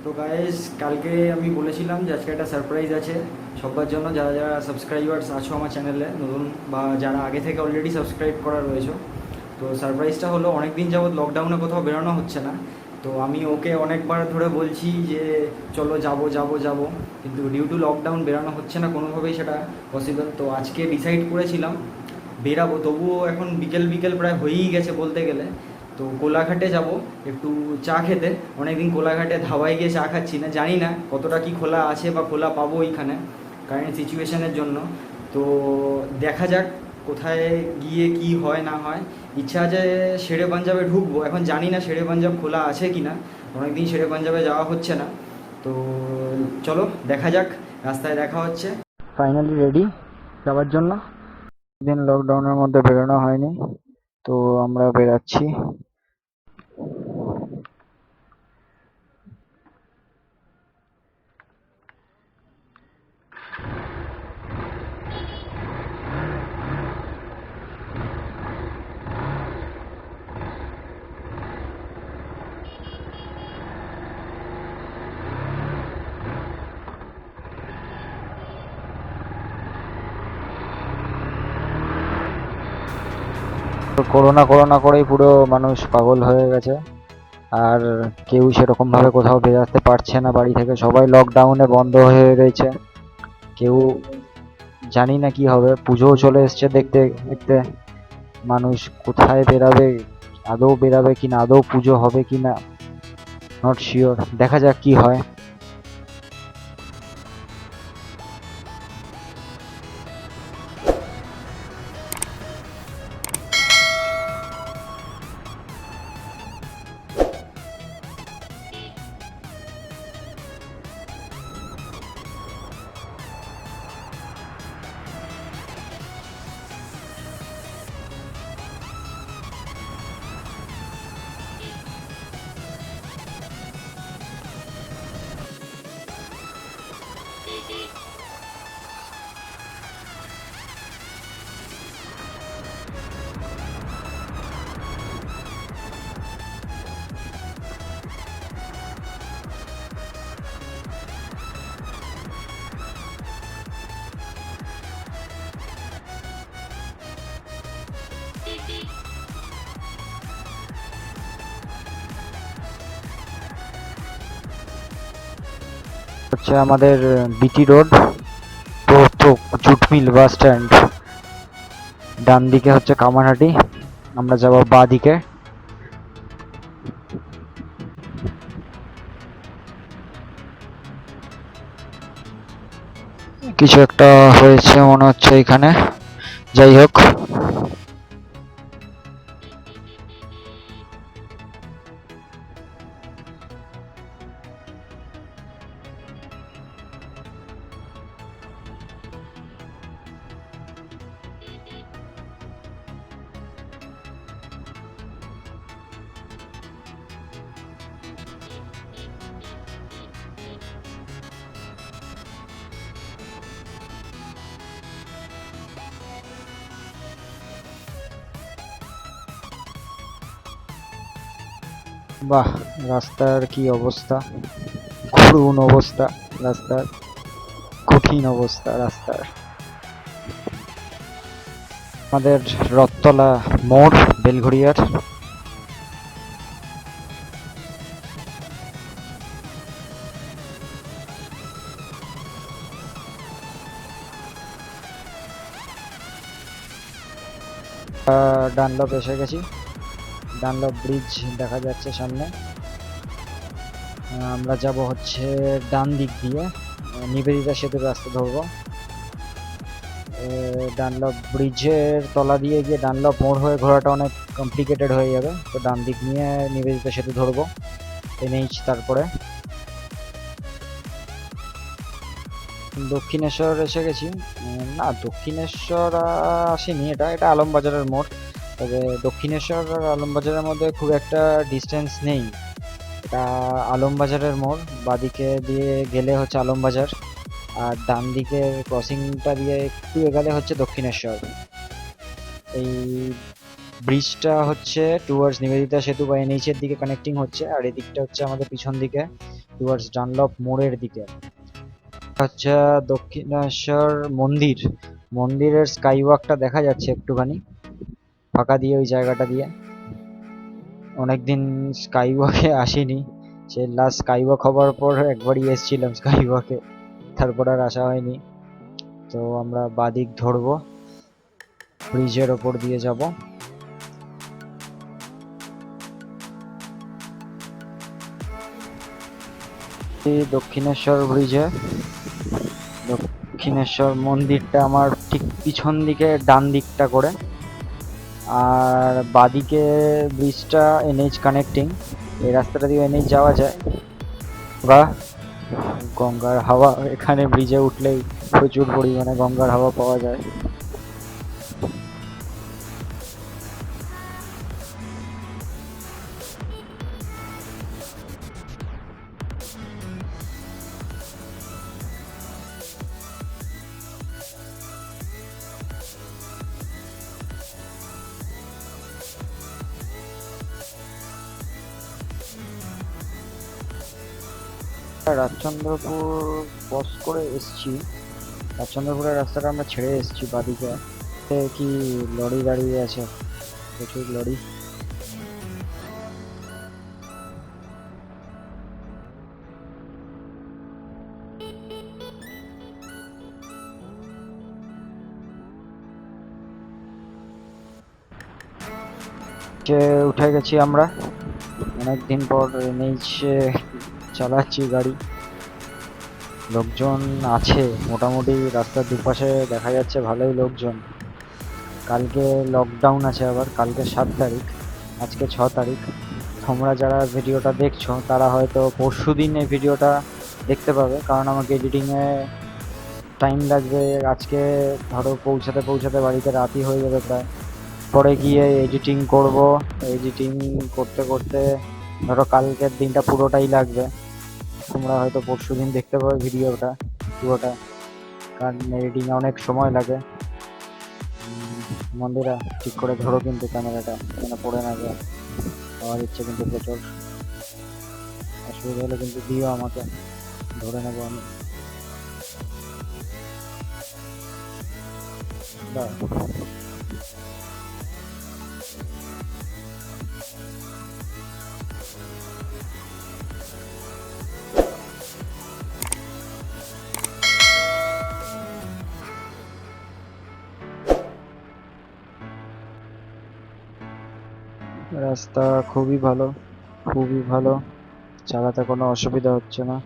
তো গাইস, কালকে আমি বলেছিলাম যে আজকে একটা সারপ্রাইজ আছে সবার জন্য, যারা যারা সাবস্ক্রাইবার্স আছো আমার চ্যানেলে নতুন বা যারা আগে থেকে অলরেডি সাবস্ক্রাইব করা রয়েছে। তো সারপ্রাইজটা হলো, অনেক দিন যাবৎ লকডাউনে কোথাও বেরোনো হচ্ছে না। তো আমি ওকে অনেকবার ধরে বলছি যে চলো যাবো যাবো যাবো, কিন্তু ডিউ টু লকডাউন বেরোনো হচ্ছে না কোনোভাবেই, সেটা পসিবল। তো আজকে ডিসাইড করেছিলাম বেরাবো, তবুও এখন বিকেল বিকেল প্রায় হয়েই গেছে বলতে গেলে। তো কোলাঘাটে যাব একটু চা খেতে। অনেকদিন কোলাঘাটে ধাবায় গিয়ে চা খাচ্ছি না, জানি না কতটা কি খোলা আছে বা খোলা পাবো এইখানে কারেন্ট সিচুয়েশনের জন্য। তো দেখা যাক কোথায় গিয়ে কি হয় না হয়। ইচ্ছা আছে শেরে-ই-পাঞ্জাবে ঢুকবো, এখন জানি না শেরে-ই-পাঞ্জাব খোলা আছে কি না, অনেকদিন শেরে-ই-পাঞ্জাবে যাওয়া হচ্ছে না। তো চলো দেখা যাক, রাস্তায় দেখা হচ্ছে। ফাইনালি রেডি যাওয়ার জন্য। দিন লকডাউনের মধ্যে বেরোনো হয়নি, তো আমরা বেরাচ্ছি। তো করোনা করোনা করেই পুরো মানুষ পাগল হয়ে গেছে, আর কেউ সেরকম ভাবে কোথাও বেরাতে পারছে না বাড়ি থেকে, সবাই লকডাউনে বন্ধ হয়ে রয়েছে। কেউ জানি না কি হবে, পুজোও চলে এসছে দেখতে দেখতে। মানুষ কোথায় বেরাবে, আদৌ বেরাবে কিনা, আদৌ পুজো হবে কিনা, নট শিওর। দেখা যাক কি হয়। হচ্ছে আমাদের বিটি রোড, পোস্তো জুট মিল বাস স্ট্যান্ড। ডান দিকে হচ্ছে কামারহাটি, আমরা যাব বাঁ দিকে। কিছু একটা হয়েছে মনে হচ্ছে এখানে, যাই হোক। বাহ, রাস্তার কি অবস্থা, করুণ অবস্থা রাস্তার, কঠিন অবস্থা রাস্তার। আমাদের রথতলা মোড়, বেলঘড়িয়ার। ডানলপ এসে গেছি, ডানলপ ব্রিজ দেখা যাচ্ছে সামনে। আমরা যাব হচ্ছে ডান দিক দিয়ে, নিবেদিতা সেতুর রাস্তা ধরবো। ডানলপ ব্রিজের তলা দিয়ে গিয়ে ডানলপ মোড় হয়ে ঘোরাটা অনেক কমপ্লিকেটেড হয়ে যাবে, তো ডান দিক নিয়ে নিবেদিতা সেতু ধরবো, এনএইচ। তারপরে দক্ষিণেশ্বর এসে গেছি। না, দক্ষিণেশ্বর আসেনি, এটা এটা আলমবাজারের মোড়। তবে দক্ষিণেশ্বর আর আলমবাজারের মধ্যে খুব একটা ডিস্টেন্স নেই, এটা আলমবাজারের মোড়। বাদিকে দিয়ে গেলে হচ্ছে আলমবাজার, আর ডান দিকের ক্রসিংটা দিয়ে একটু এগালে হচ্ছে দক্ষিণেশ্বর। এই ব্রিজটা হচ্ছে টুয়ার্ডস নিবেদিতা সেতু বা NH এর দিকে কানেক্টিং হচ্ছে, আর এদিকটা হচ্ছে আমাদের পিছন দিকে টুয়ার্ডস ডানলপ মোড়ের দিকে। হচ্ছে দক্ষিণেশ্বর মন্দির, মন্দিরের স্কাই ওয়াকটা দেখা যাচ্ছে একটুখানি ফাঁকা দিয়ে ওই জায়গাটা দিয়ে। অনেকদিন স্কাই ওয়াকে আসিনি, সে লাস্ট স্কাই ওয়াক হবার পর একবারই এসেছিলাম স্কাই ওয়াকে, তারপর আর আসা হয়নি। তো আমরা বাদিক ধরবো, ব্রিজের ওপর দিয়ে যাব। দক্ষিণেশ্বর ব্রিজে, দক্ষিণেশ্বর মন্দিরটা আমার ঠিক পিছন দিকে ডান দিকটা করে, আর বাদিকে ব্রিজটা NH কানেক্টিং, এই রাস্তাটা দিয়ে NH যাওয়া যায়। বা গঙ্গার হাওয়া এখানে ব্রিজে উঠলেই প্রচুর পরিমাণে গঙ্গার হাওয়া পাওয়া যায়। রাজচন্দ্রপুর ক্রস করে এসছি, রাজচন্দ্রপুরের রাস্তাটা আমরা ছেড়ে এসছি বাদিকে। কি লরি দাঁড়িয়ে আছে, প্রচুর লরি। উঠে গেছি আমরা, অনেকদিন পর নিচে চালাচ্ছি গাড়ি। লোকজন আছে মোটামুটি, রাস্তার দুপাশে দেখা যাচ্ছে ভালোই লোকজন। কালকে লকডাউন আছে আবার, কালকে 7 তারিখ, আজকে 6 তারিখ। তোমরা যারা ভিডিওটা দেখছো তারা হয়তো পরশু দিন এই ভিডিওটা দেখতে পাবে, কারণ আমাকে এডিটিংয়ে টাইম লাগবে। আজকে ধরো পৌঁছাতে পৌঁছাতে বাড়িতে রাতই হয়ে যাবে প্রায়, পরে গিয়ে এডিটিং করব, এডিটিং করতে করতে ধরো কালকের দিনটা পুরোটাই লাগবে। তোমরা হয়তো পরশু দিন দেখতে পাবে ভিডিওটা পুরোটা, কারণ এডিটিংয়ে অনেক সময় লাগে। মন্দিরা ঠিক করে ধরো কিন্তু ক্যামেরাটা যেন পড়ে না যায়, আমার ইচ্ছে কিন্তু প্রচুর। অসুবিধা হলে কিন্তু দিও আমাকে, ধরে নেবো আমি। রাস্তা খুবই ভালো, খুবই ভালো, চালাতে কোনো অসুবিধা হচ্ছে না।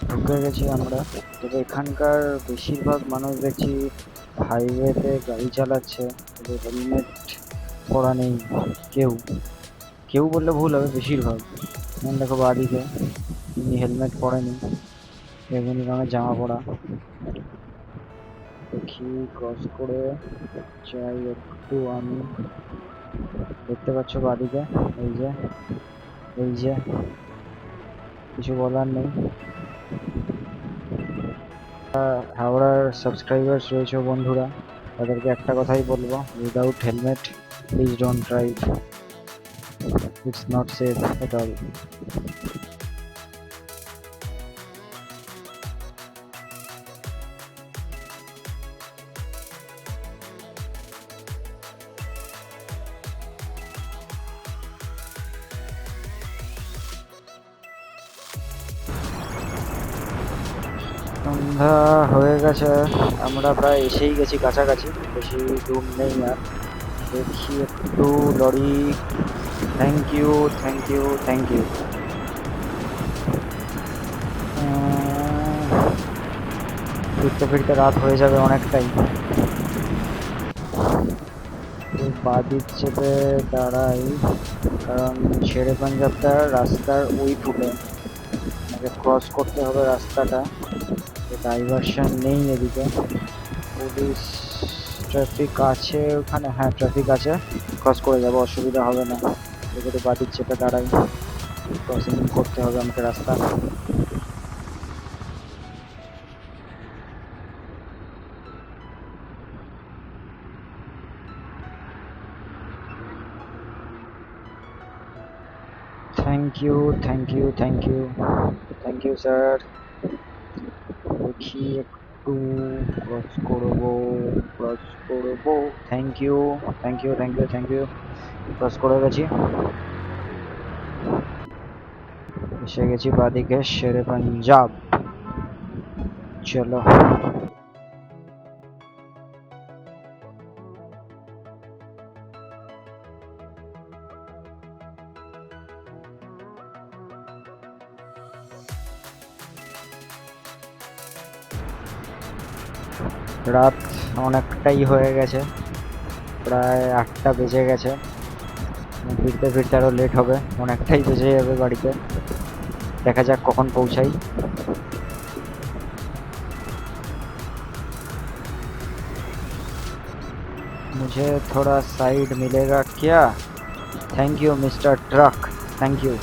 ঢুকে গেছি আমরা, তবে এখানকার বেশিরভাগ মানুষ দেখছি হাইওয়েতে গাড়ি চালাচ্ছে, তবে হেলমেট পরা নেই কেউ। কেউ বললে ভুল হবে, বেশিরভাগ। দেখো বাদিকে তিনি হেলমেট পরেনি, বেগুনি রঙের জামা পরা। দেখি ক্রস করে যাই একটু আমি, দেখতে পাচ্ছ বাদিকে, এই যে এই যে, কিছু বলার নেই। হাওড়ার সাবস্ক্রাইবার্স রয়েছে বন্ধুরা, তাদেরকে একটা কথাই বলবো, without helmet please don't drive, it's not safe at all. সন্ধ্যা হয়ে গেছে, আমরা প্রায় এসেই গেছি কাছাকাছি, বেশি দূর নেই আর। দেখি একটু lorry. Thank you, thank you, thank you. ফিরতে ফিরতে রাত হয়ে যাবে অনেকটাই। বাদিক চেপে দাঁড়াই, কারণ শের-ই-পাঞ্জাবটা রাস্তার ওই ফুটে আমাকে ক্রস করতে হবে রাস্তাটা, ডাইভারশন নেই এদিকে। পুলিশ ট্রাফিক আছে ওখানে, হ্যাঁ ট্রাফিক আছে, ক্রস করে যাবো, অসুবিধা হবে না। এদিকে বাদিক চেপে দাঁড়াই, ক্রসিং করতে হবে আমাকে রাস্তা। Thank you, thank you, thank you, thank you sir. দেখি একটু ক্রস করবো, ক্রস করবো। Thank you, thank you, thank you, thank you. Cross করে গেছি, এসে গেছি বাদিকে শের-ই-পাঞ্জাব। চলো। রাত অনেকটাই হয়ে গেছে, প্রায় 8টা বেজে গেছে। ফিরতে ফিরতে আরও লেট হবে, অনেকটাই বেজে যাবে বাড়িতে। দেখা যাক কখন পৌঁছাই। मुझे थोड़ा साइड मिलेगा क्या? Thank you mister truck, thank you.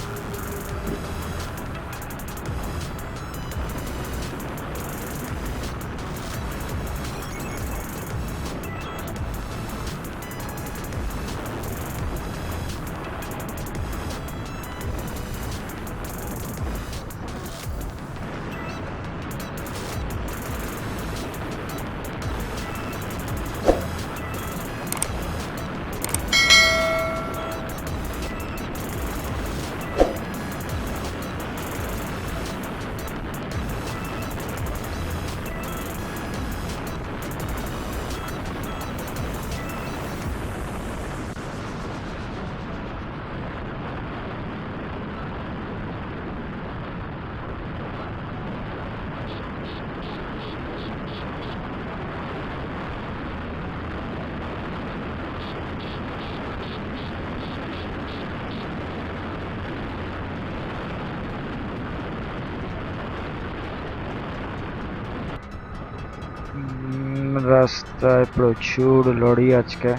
রাস্তায় প্রচুর লরি আজকে,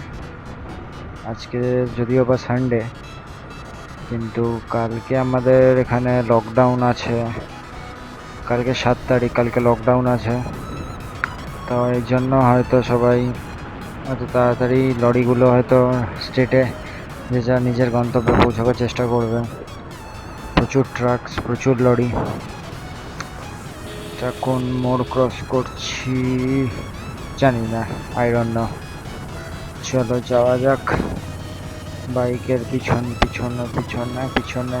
আজকে যদিও বা সানডে, কিন্তু কালকে আমাদের এখানে লকডাউন আছে। কালকে 7 তারিখ, কালকে লকডাউন আছে, তো এই জন্য হয়তো সবাই এত তাড়াতাড়ি লরিগুলো হয়তো স্টেটে যে যা নিজের গন্তব্যে পৌঁছাবার চেষ্টা করবে। প্রচুর ট্রাকস, প্রচুর লরি। এটা কোন মোড় ক্রস করছি জানি না, আই ডোন্ট নো। চলো যাওয়া যাক, বাইকের পিছনে পিছনে পিছনে পিছনে,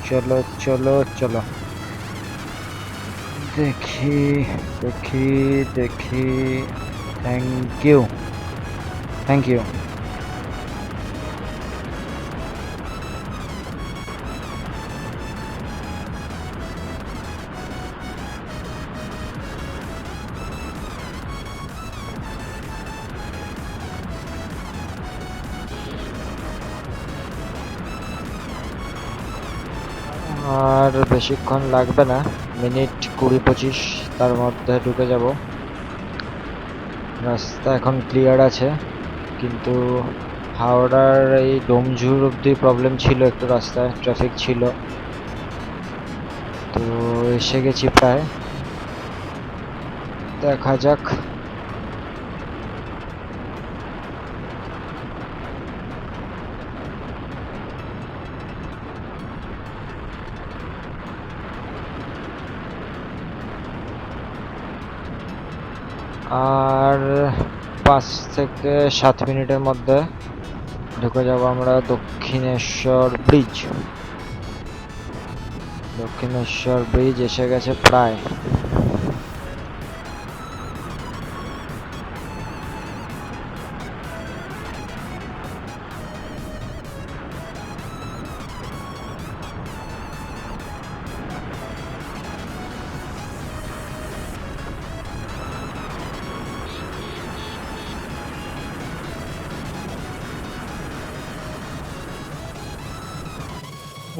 চলো চলো চলো। দেখি দেখি দেখি, থ্যাংক ইউ, থ্যাংক ইউ। আর বেশিক্ষণ লাগবে না, মিনিট 20-25, তার মধ্যে ঢুকে যাব। রাস্তা এখন ক্লিয়ার আছে, কিন্তু হাওড়ার এই ডোমঝুর অব্দি প্রবলেম ছিল, একটু রাস্তায় ট্রাফিক ছিল। তো এসে গেছি প্রায়, দেখা যাক। আর 5 থেকে 7 মিনিটের মধ্যে ঢুকে যাব আমরা দক্ষিণেশ্বর ব্রিজ। দক্ষিণেশ্বর ব্রিজ এসে গেছে প্রায়।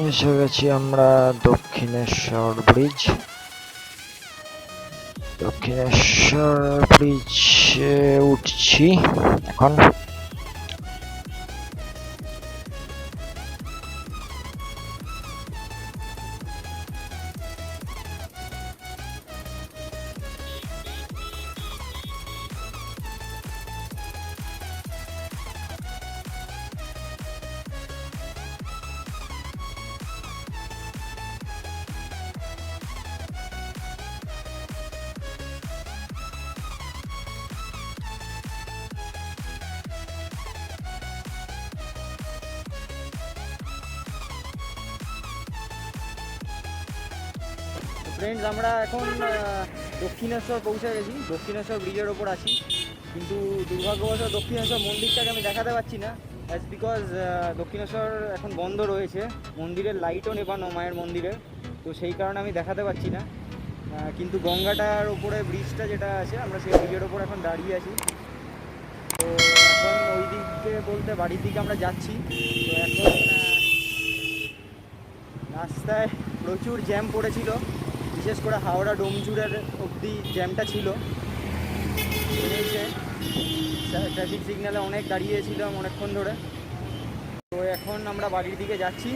এসে গেছি আমরা দক্ষিণেশ্বর ব্রিজ। দক্ষিণেশ্বর ব্রিজে উঠছি এখন। ফ্রেন্ডস, আমরা এখন দক্ষিণেশ্বর পৌঁছে গেছি। দক্ষিণেশ্বর ব্রিজের ওপর আছি, কিন্তু দুর্ভাগ্যবশত দক্ষিণেশ্বর মন্দিরটাকে আমি দেখাতে পারছি না, অ্যাজ বিকজ দক্ষিণেশ্বর এখন বন্ধ রয়েছে। মন্দিরের লাইটও নেবানো মায়ের মন্দিরের, তো সেই কারণে আমি দেখাতে পারছি না। কিন্তু গঙ্গাটার ওপরে ব্রিজটা যেটা আছে, আমরা সেই ব্রিজের ওপর এখন দাঁড়িয়ে আছি। তো এখন ওই দিকে বলতে বাড়ির দিকে আমরা যাচ্ছি। তো এখন রাস্তায় প্রচুর জ্যাম পড়েছিল, বিশেষ করে হাওড়া ডোমজুড়ের অবধি জ্যামটা ছিল। ট্রাফিক সিগন্যালে অনেক দাঁড়িয়েছিলাম অনেকক্ষণ ধরে। তো এখন আমরা বাড়ির দিকে যাচ্ছি।